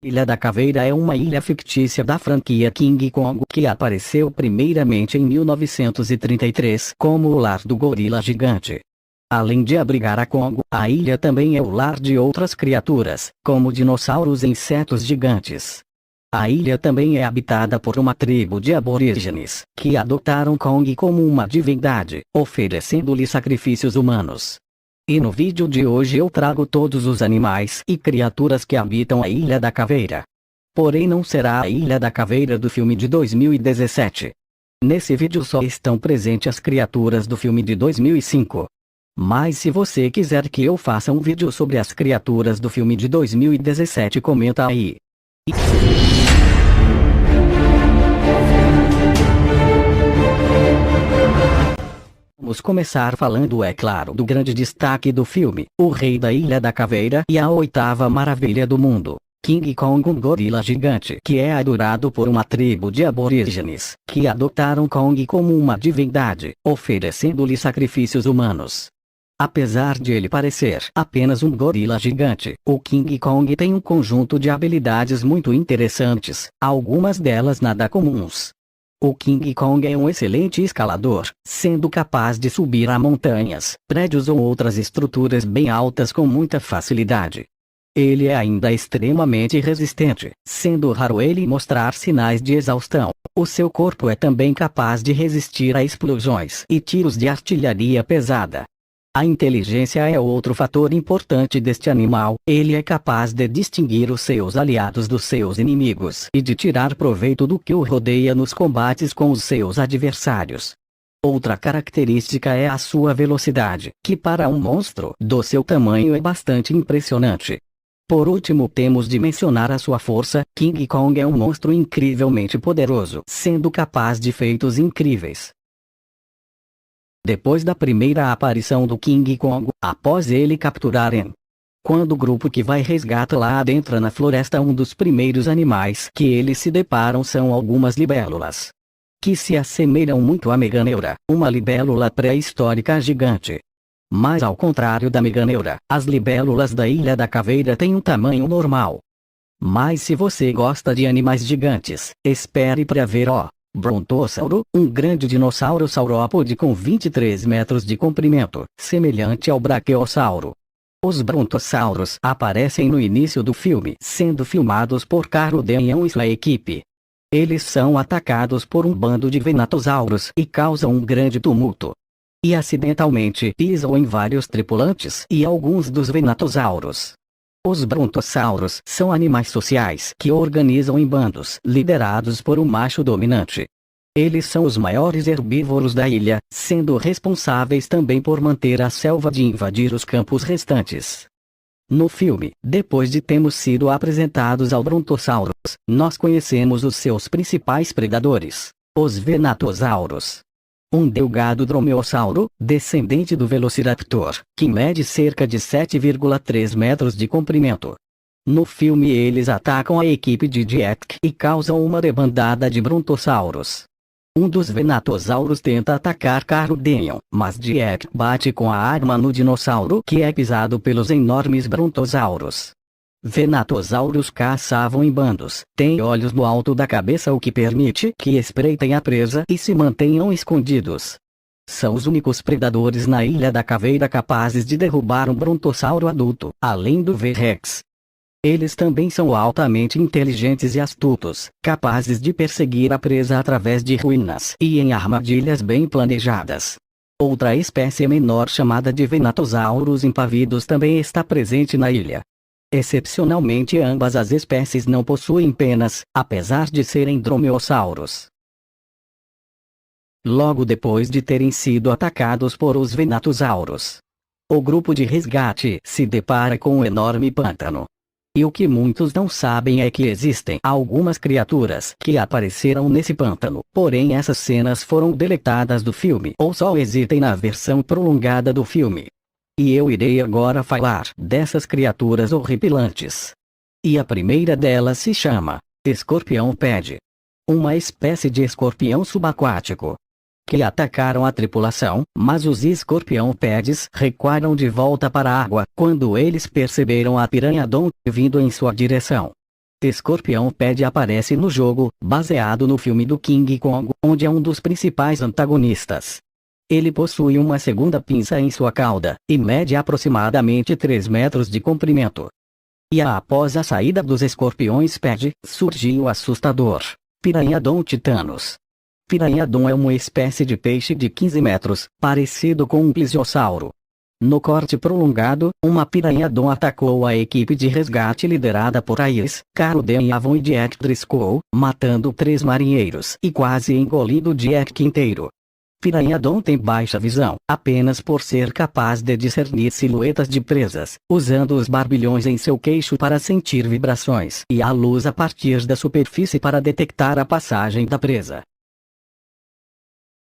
Ilha da Caveira é uma ilha fictícia da franquia King Kong que apareceu primeiramente em 1933 como o lar do gorila gigante. Além de abrigar a Kong, a ilha também é o lar de outras criaturas, como dinossauros e insetos gigantes. A ilha também é habitada por uma tribo de aborígenes, que adotaram Kong como uma divindade, oferecendo-lhe sacrifícios humanos. E no vídeo de hoje eu trago todos os animais e criaturas que habitam a Ilha da Caveira. Porém não será a Ilha da Caveira do filme de 2017. Nesse vídeo só estão presentes as criaturas do filme de 2005. Mas se você quiser que eu faça um vídeo sobre as criaturas do filme de 2017, comenta aí. Vamos começar falando, é claro, do grande destaque do filme, o Rei da Ilha da Caveira e a oitava maravilha do mundo, King Kong, um gorila gigante que é adorado por uma tribo de aborígenes, que adotaram Kong como uma divindade, oferecendo-lhe sacrifícios humanos. Apesar de ele parecer apenas um gorila gigante, o King Kong tem um conjunto de habilidades muito interessantes, algumas delas nada comuns. O King Kong é um excelente escalador, sendo capaz de subir a montanhas, prédios ou outras estruturas bem altas com muita facilidade. Ele é ainda extremamente resistente, sendo raro ele mostrar sinais de exaustão. O seu corpo é também capaz de resistir a explosões e tiros de artilharia pesada. A inteligência é outro fator importante deste animal. Ele é capaz de distinguir os seus aliados dos seus inimigos e de tirar proveito do que o rodeia nos combates com os seus adversários. Outra característica é a sua velocidade, que para um monstro do seu tamanho é bastante impressionante. Por último, temos de mencionar a sua força. King Kong é um monstro incrivelmente poderoso, sendo capaz de feitos incríveis. Depois da primeira aparição do King Kong, após ele capturar Em, quando o grupo que vai resgatá-la adentra na floresta, um dos primeiros animais que eles se deparam são algumas libélulas, que se assemelham muito à meganeura, uma libélula pré-histórica gigante. Mas ao contrário da meganeura, as libélulas da Ilha da Caveira têm um tamanho normal. Mas se você gosta de animais gigantes, espere para ver o Brontossauro, um grande dinossauro saurópode com 23 metros de comprimento, semelhante ao Brachiossauro. Os brontossauros aparecem no início do filme, sendo filmados por Carl Denham e sua equipe. Eles são atacados por um bando de venatossauros e causam um grande tumulto. E acidentalmente pisam em vários tripulantes e alguns dos venatossauros. Os brontossauros são animais sociais que organizam em bandos, liderados por um macho dominante. Eles são os maiores herbívoros da ilha, sendo responsáveis também por manter a selva de invadir os campos restantes. No filme, depois de termos sido apresentados aos brontossauros, nós conhecemos os seus principais predadores, os venatossauros. Um delgado dromeossauro, descendente do Velociraptor, que mede cerca de 7,3 metros de comprimento. No filme eles atacam a equipe de Jack e causam uma debandada de brontossauros. Um dos venatossauros tenta atacar Carl Denham, mas Jack bate com a arma no dinossauro que é pisado pelos enormes brontossauros. Venatossauros caçavam em bandos, têm olhos no alto da cabeça, o que permite que espreitem a presa e se mantenham escondidos. São os únicos predadores na Ilha da Caveira capazes de derrubar um brontossauro adulto, além do V-Rex. Eles também são altamente inteligentes e astutos, capazes de perseguir a presa através de ruínas e em armadilhas bem planejadas. Outra espécie menor chamada de venatossauros impavidos também está presente na ilha. Excepcionalmente ambas as espécies não possuem penas, apesar de serem dromeossauros. Logo depois de terem sido atacados por os venatossauros, o grupo de resgate se depara com um enorme pântano. E o que muitos não sabem é que existem algumas criaturas que apareceram nesse pântano, porém essas cenas foram deletadas do filme ou só existem na versão prolongada do filme. E eu irei agora falar dessas criaturas horripilantes. E a primeira delas se chama Escorpião Pad, uma espécie de escorpião subaquático, que atacaram a tripulação, mas os Escorpião Pads recuaram de volta para a água quando eles perceberam a Piranha Don vindo em sua direção. Escorpião Pad aparece no jogo, baseado no filme do King Kong, onde é um dos principais antagonistas. Ele possui uma segunda pinça em sua cauda, e mede aproximadamente 3 metros de comprimento. E após a saída dos escorpiões Pad, surgiu o assustador Piranhadon Titanus. Piranhadon é uma espécie de peixe de 15 metros, parecido com um plesiosauro. No corte prolongado, uma Piranhadon atacou a equipe de resgate liderada por Iris, Carl Denhavon e Jack Driscoll, matando 3 marinheiros e quase engolindo Jack inteiro. Piranhadon tem baixa visão, apenas por ser capaz de discernir silhuetas de presas, usando os barbilhões em seu queixo para sentir vibrações e a luz a partir da superfície para detectar a passagem da presa.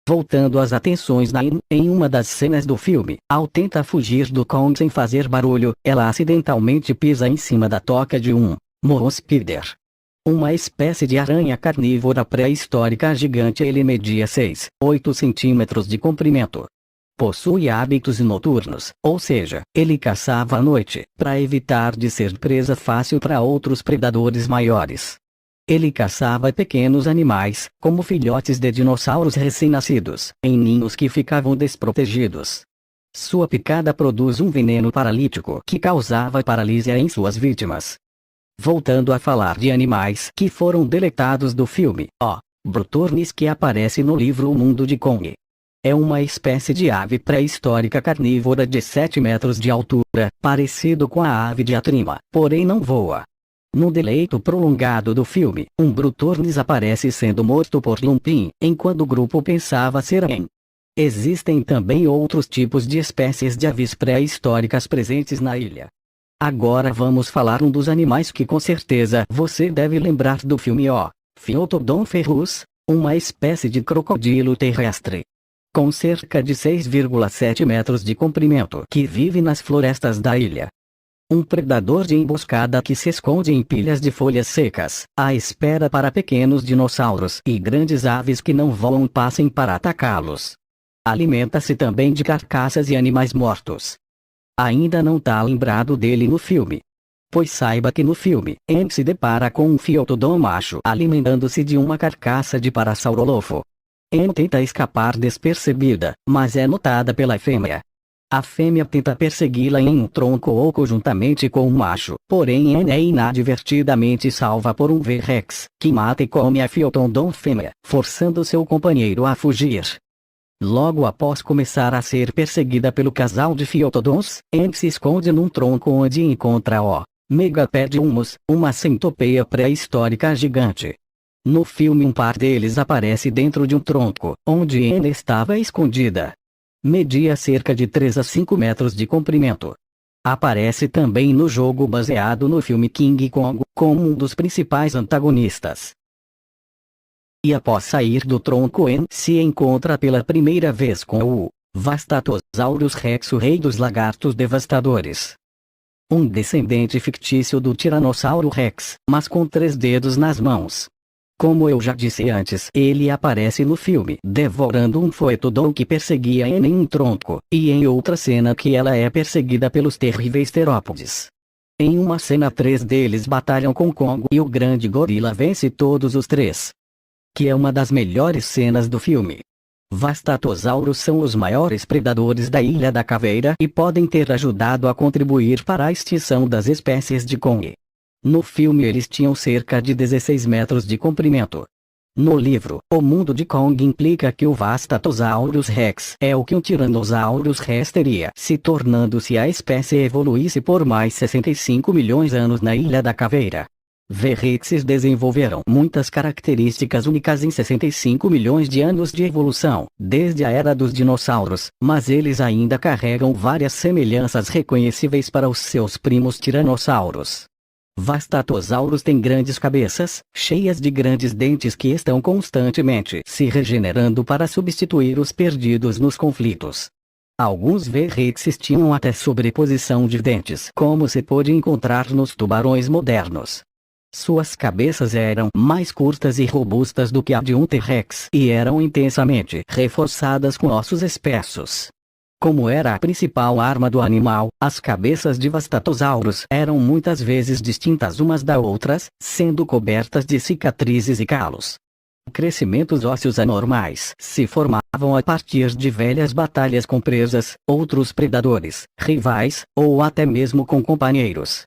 Voltando as atenções na In, em uma das cenas do filme, ao tentar fugir do Kong sem fazer barulho, ela acidentalmente pisa em cima da toca de um Moospider. Uma espécie de aranha carnívora pré-histórica gigante. Ele media 6,8 centímetros de comprimento. Possui hábitos noturnos, ou seja, ele caçava à noite, para evitar de ser presa fácil para outros predadores maiores. Ele caçava pequenos animais, como filhotes de dinossauros recém-nascidos, em ninhos que ficavam desprotegidos. Sua picada produz um veneno paralítico que causava paralisia em suas vítimas. Voltando a falar de animais que foram deletados do filme, o Brutornis, que aparece no livro O Mundo de Kong. É uma espécie de ave pré-histórica carnívora de 7 metros de altura, parecido com a ave de Atrima, porém não voa. No deleito prolongado do filme, um Brutornis aparece sendo morto por Lumpin, enquanto o grupo pensava ser em. Existem também outros tipos de espécies de aves pré-históricas presentes na ilha. Agora vamos falar um dos animais que com certeza você deve lembrar do filme O Phytodon ferrus, uma espécie de crocodilo terrestre. Com cerca de 6,7 metros de comprimento, que vive nas florestas da ilha. Um predador de emboscada que se esconde em pilhas de folhas secas, à espera para pequenos dinossauros e grandes aves que não voam passem para atacá-los. Alimenta-se também de carcaças e animais mortos. Ainda não tá lembrado dele no filme. Pois saiba que no filme, Anne se depara com um Phytodon macho alimentando-se de uma carcaça de Parasaurolopho. Anne tenta escapar despercebida, mas é notada pela fêmea. A fêmea tenta persegui-la em um tronco ou conjuntamente com o macho, porém Anne é inadvertidamente salva por um V-Rex, que mata e come a Phytodon fêmea, forçando seu companheiro a fugir. Logo após começar a ser perseguida pelo casal de Phytodons, Anne se esconde num tronco onde encontra o Megapediumus, uma centopeia pré-histórica gigante. No filme um par deles aparece dentro de um tronco, onde Anne estava escondida. Media cerca de 3 a 5 metros de comprimento. Aparece também no jogo baseado no filme King Kong, como um dos principais antagonistas. E após sair do tronco, Anne se encontra pela primeira vez com o Vastatosaurus Rex, o rei dos lagartos devastadores. Um descendente fictício do Tiranossauro Rex, mas com 3 dedos nas mãos. Como eu já disse antes, ele aparece no filme devorando um Phytodon que perseguia Anne em um tronco, e em outra cena que ela é perseguida pelos terríveis terópodes. Em uma cena 3 deles batalham com Kong e o grande gorila vence todos os 3. Que é uma das melhores cenas do filme. Vastatosauros são os maiores predadores da Ilha da Caveira e podem ter ajudado a contribuir para a extinção das espécies de Kong. No filme eles tinham cerca de 16 metros de comprimento. No livro, O Mundo de Kong implica que o Vastatosaurus Rex é o que um Tyrannosaurus Rex teria, se tornando-se a espécie evoluísse por mais 65 milhões de anos na Ilha da Caveira. V-Rexes desenvolveram muitas características únicas em 65 milhões de anos de evolução, desde a era dos dinossauros, mas eles ainda carregam várias semelhanças reconhecíveis para os seus primos tiranossauros. Vastatosaurus têm grandes cabeças, cheias de grandes dentes que estão constantemente se regenerando para substituir os perdidos nos conflitos. Alguns V-Rexes tinham até sobreposição de dentes, como se pode encontrar nos tubarões modernos. Suas cabeças eram mais curtas e robustas do que a de um T-Rex e eram intensamente reforçadas com ossos espessos. Como era a principal arma do animal, as cabeças de Vastatosaurus eram muitas vezes distintas umas das outras, sendo cobertas de cicatrizes e calos. Crescimentos ósseos anormais se formavam a partir de velhas batalhas com presas, outros predadores, rivais, ou até mesmo com companheiros.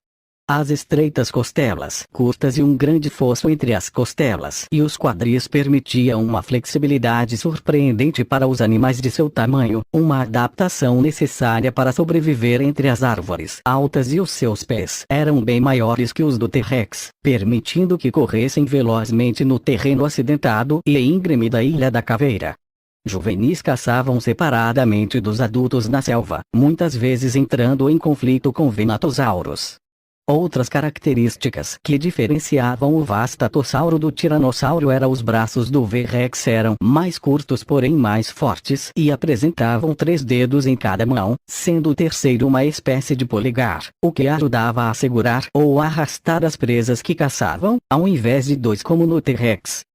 As estreitas costelas curtas e um grande fosso entre as costelas e os quadris permitiam uma flexibilidade surpreendente para os animais de seu tamanho, uma adaptação necessária para sobreviver entre as árvores altas, e os seus pés eram bem maiores que os do T-Rex, permitindo que corressem velozmente no terreno acidentado e íngreme da Ilha da Caveira. Juvenis caçavam separadamente dos adultos na selva, muitas vezes entrando em conflito com venatossauros. Outras características que diferenciavam o Vastatossauro do Tiranossauro eram os braços do V-Rex eram mais curtos, porém mais fortes, e apresentavam 3 dedos em cada mão, sendo o terceiro uma espécie de polegar, o que ajudava a segurar ou arrastar as presas que caçavam, ao invés de 2 como no T-Rex.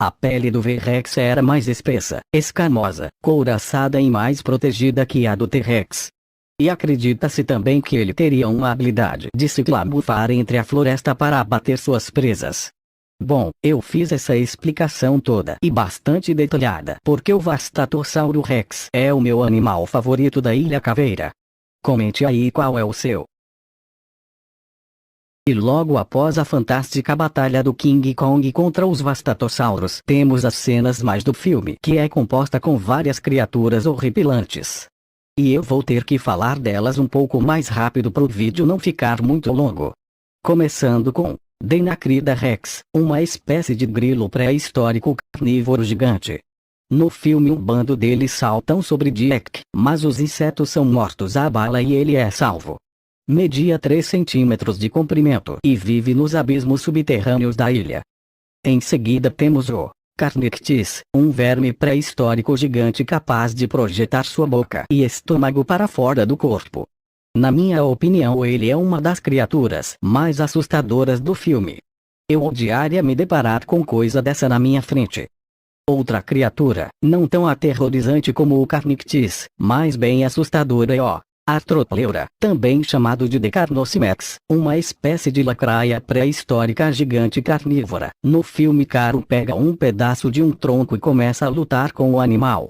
A pele do V-Rex era mais espessa, escamosa, couraçada e mais protegida que a do T-Rex. E acredita-se também que ele teria uma habilidade de se camuflar entre a floresta para abater suas presas. Bom, eu fiz essa explicação toda e bastante detalhada porque o Vastatossauro Rex é o meu animal favorito da Ilha Caveira. Comente aí qual é o seu. E logo após a fantástica batalha do King Kong contra os Vastatossauros, temos as cenas mais do filme, que é composta com várias criaturas horripilantes. E eu vou ter que falar delas um pouco mais rápido para o vídeo não ficar muito longo. Começando com Deinocrida Rex, uma espécie de grilo pré-histórico carnívoro gigante. No filme um bando deles saltam sobre Jack, mas os insetos são mortos à bala e ele é salvo. Media 3 centímetros de comprimento e vive nos abismos subterrâneos da ilha. Em seguida temos o Carnictis, um verme pré-histórico gigante capaz de projetar sua boca e estômago para fora do corpo. Na minha opinião, ele é uma das criaturas mais assustadoras do filme. Eu odiaria me deparar com coisa dessa na minha frente. Outra criatura, não tão aterrorizante como o Carnictis, mas bem assustadora é o Arthropleura, também chamado de Decarnocimex, uma espécie de lacraia pré-histórica gigante carnívora. No filme, Caro pega um pedaço de um tronco e começa a lutar com o animal.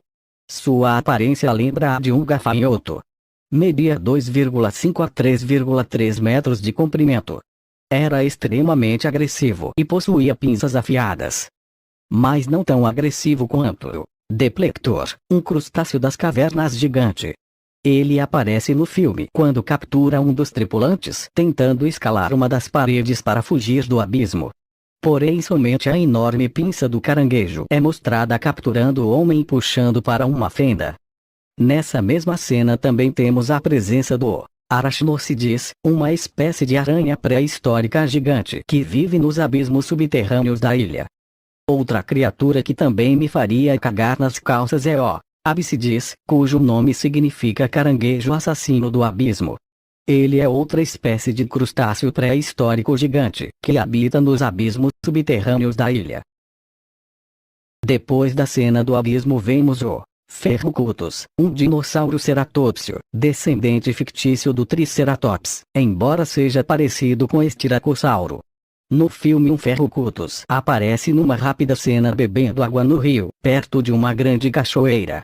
Sua aparência lembra a de um gafanhoto. Media 2,5 a 3,3 metros de comprimento. Era extremamente agressivo e possuía pinças afiadas. Mas não tão agressivo quanto o Deplector, um crustáceo das cavernas gigante. Ele aparece no filme quando captura um dos tripulantes tentando escalar uma das paredes para fugir do abismo. Porém, somente a enorme pinça do caranguejo é mostrada capturando o homem e puxando para uma fenda. Nessa mesma cena também temos a presença do Arachnocidis, uma espécie de aranha pré-histórica gigante que vive nos abismos subterrâneos da ilha. Outra criatura que também me faria cagar nas calças é o Absidius, cujo nome significa caranguejo assassino do abismo. Ele é outra espécie de crustáceo pré-histórico gigante, que habita nos abismos subterrâneos da ilha. Depois da cena do abismo vemos o Ferrocutus, um dinossauro ceratópsio, descendente fictício do Triceratops, embora seja parecido com Estiracossauro. No filme um Ferrocutus aparece numa rápida cena bebendo água no rio, perto de uma grande cachoeira.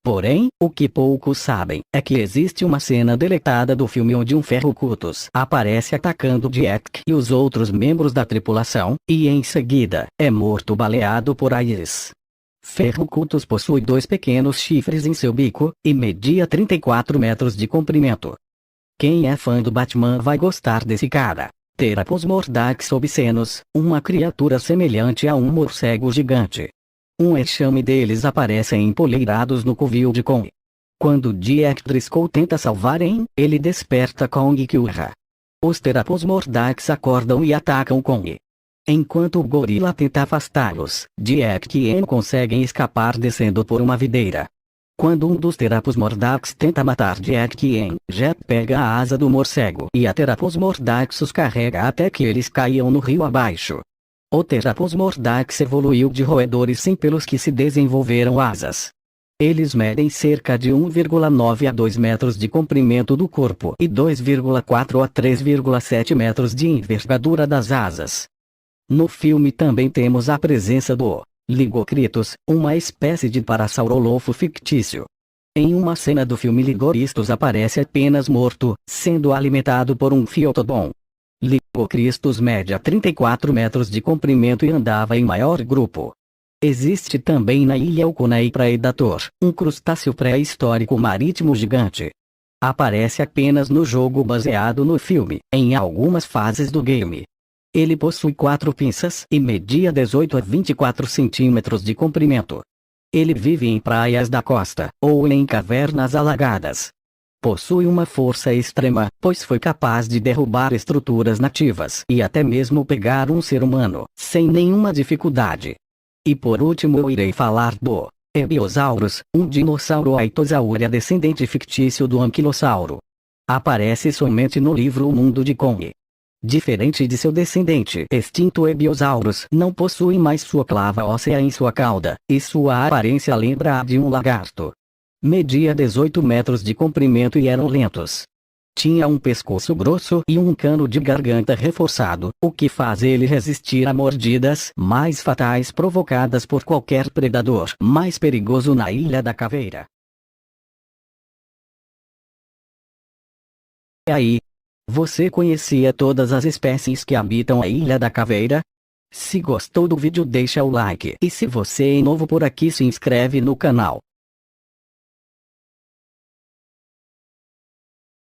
Porém, o que poucos sabem é que existe uma cena deletada do filme onde um Ferrocutus aparece atacando Jack e os outros membros da tripulação, e em seguida, é morto baleado por Iris. Ferrocutus possui 2 pequenos chifres em seu bico, e media 34 metros de comprimento. Quem é fã do Batman vai gostar desse cara. Therapus mordax obscenos, uma criatura semelhante a um morcego gigante. Um enxame deles aparecem empoleirados no covil de Kong. Quando Jack Driscoll tenta salvar ele desperta Kong que urra. Os Therapus mordax acordam e atacam Kong. Enquanto o gorila tenta afastá-los, Jack e conseguem escapar descendo por uma videira. Quando um dos Therapus mordax tenta matar Jack, Jack pega a asa do morcego e a Therapus mordax os carrega até que eles caiam no rio abaixo. O Therapus mordax evoluiu de roedores sem pelos que se desenvolveram asas. Eles medem cerca de 1,9 a 2 metros de comprimento do corpo e 2,4 a 3,7 metros de envergadura das asas. No filme também temos a presença do Ligocritus, uma espécie de parasaurolofo fictício. Em uma cena do filme, Ligoristus aparece apenas morto, sendo alimentado por um Fiotodon. Ligocritus mede 34 metros de comprimento e andava em maior grupo. Existe também na ilha o Conai Praedator, um crustáceo pré-histórico marítimo gigante. Aparece apenas no jogo baseado no filme, em algumas fases do game. Ele possui 4 pinças e media 18 a 24 centímetros de comprimento. Ele vive em praias da costa, ou em cavernas alagadas. Possui uma força extrema, pois foi capaz de derrubar estruturas nativas e até mesmo pegar um ser humano, sem nenhuma dificuldade. E por último eu irei falar do Ebiosaurus, um dinossauro aitosaúria descendente fictício do Anquilossauro. Aparece somente no livro O Mundo de Kong. Diferente de seu descendente extinto Ebiosaurus, não possui mais sua clava óssea em sua cauda, e sua aparência lembra a de um lagarto. Media 18 metros de comprimento e eram lentos. Tinha um pescoço grosso e um cano de garganta reforçado, o que faz ele resistir a mordidas mais fatais provocadas por qualquer predador mais perigoso na Ilha da Caveira. E aí? Você conhecia todas as espécies que habitam a Ilha da Caveira? Se gostou do vídeo, deixa o like, e se você é novo por aqui, se inscreve no canal.